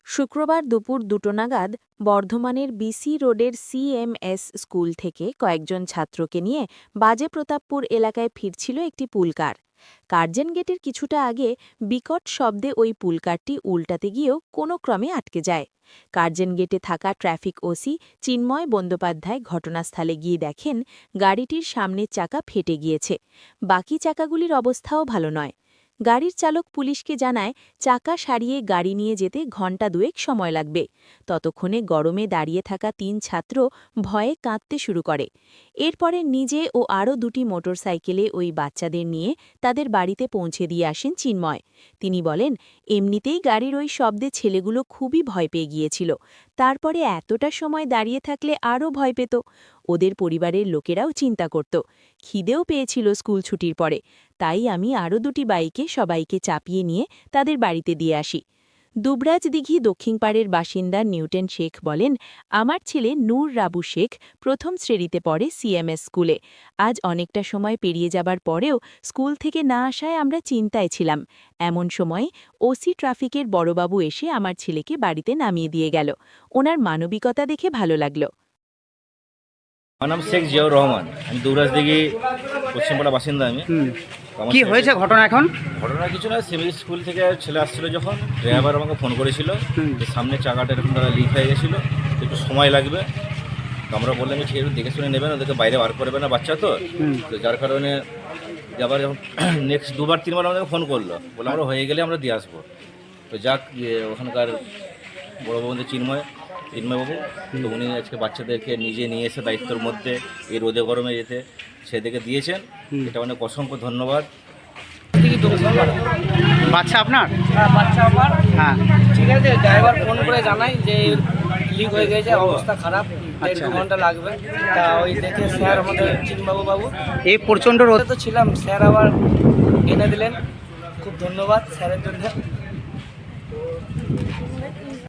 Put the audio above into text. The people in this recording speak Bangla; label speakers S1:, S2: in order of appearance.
S1: শুক্রবার দুপুর ২টো নাগাদ বর্ধমানের বিসি রোডের সিএমএস স্কুল থেকে কয়েকজন ছাত্রকে নিয়ে বাজেপ্রতাপপুর এলাকায় ফিরছিল একটি পুলকার। কার্জন গেটের কিছুটা আগে বিকট শব্দে ওই পুলকারটি উল্টাতে গিয়েও কোনো ক্রমে আটকে যায়। কার্জন গেটে থাকা ট্রাফিক ওসি চিন্ময় বন্দ্যোপাধ্যায় ঘটনাস্থলে গিয়ে দেখেন গাড়িটির সামনের চাকা ফেটে গিয়েছে। বাকি চাকাগুলির অবস্থাও ভালো নয়। গাড়ির চালক পুলিশকে জানায় চাকা সারিয়ে গাড়ি নিয়ে যেতে ঘণ্টা দুয়েক সময় লাগবে। ততক্ষণে গরমে দাঁড়িয়ে থাকা ৩ ছাত্র ভয়ে কাঁদতে শুরু করে। এরপরে নিজে ও আরও ২টি মোটরসাইকেলে ওই বাচ্চাদের নিয়ে তাদের বাড়িতে পৌঁছে দিয়ে আসেন চিন্ময়। তিনি বলেন, এমনিতেই গাড়ির ওই শব্দে ছেলেগুলো খুবই ভয় পেয়ে গিয়েছিল, তারপরে এতটা সময় দাঁড়িয়ে থাকলে আরও ভয় পেত। ওদের পরিবারের লোকেরাও চিন্তা করত, খিদেও পেয়েছিল স্কুল ছুটির পরে। তাই আমি আরও ২টি বাইকে সবাইকে চাপিয়ে নিয়ে তাদের বাড়িতে দিয়ে আসি। দুবরাজদিঘি দক্ষিণপাড়ের বাসিন্দা নিউটন শেখ বলেন, আমার ছেলে নূর রাবু শেখ প্রথম শ্রেণীতে পড়ে সিএমএস স্কুলে। আজ অনেকটা সময় পেরিয়ে যাবার পরেও স্কুল থেকে না আসায় আমরা চিন্তায় ছিলাম। এমন সময় ওসি ট্রাফিকের বড়বাবু এসে আমার ছেলেকে বাড়িতে নামিয়ে দিয়ে গেল। ওনার মানবিকতা দেখে ভালো লাগলো।
S2: আমার নাম শেখ জিয়াউর রহমান। আমি দুবরাজদিঘি পশ্চিমপাড়া বাসিন্দা। আমি আমার
S3: কি
S2: ছেলে-
S3: হয়েছে ঘটনা এখন?
S2: ঘটনা কিছু না, সেমি স্কুল থেকে ছেলে আসছিল যখন ড্রাইভার আমাকে ফোন করেছিল যে সামনে চাকাটা এরকম তারা লিক হয়ে গেছিলো, একটু সময় লাগবে। তো আমরা বললাম যে ঠিক আছে, দেখে শুনে নেবেন, ওদেরকে বাইরে বার করবে না বাচ্চা তো। তো যার কারণে আবার যখন নেক্সট ২-৩ বার আমাদেরকে ফোন করলো, বলে আমরা হয়ে গেলে আমরা দিয়ে আসবো। তো যাক, ওখানকার বড় বাবু চিন্ময়বাবু, তো উনি আজকে বাচ্চাদেরকে নিজে নিয়ে এসে দায়িত্বের মধ্যে এই রোদে গরমে যেতে সেদিকে দিয়েছেন। এটা অনেক অসংখ্য ধন্যবাদ।
S3: বাচ্চা আপনার?
S4: হ্যাঁ, বাচ্চা আমার।
S3: হ্যাঁ,
S4: ঠিক আছে, ড্রাইভার ফোন করে জানাই যে লিক হয়ে গেছে, অবস্থা খারাপ,
S3: আচ্ছা।
S4: ১.৫ ঘন্টা লাগবে। তা ওই দেখে স্যার আমাদের চিন্ময়বাবু
S3: এই প্রচণ্ড রোদ।
S4: তো ছিলাম, স্যার আবার এনে দিলেন। খুব ধন্যবাদ স্যারের জন্য।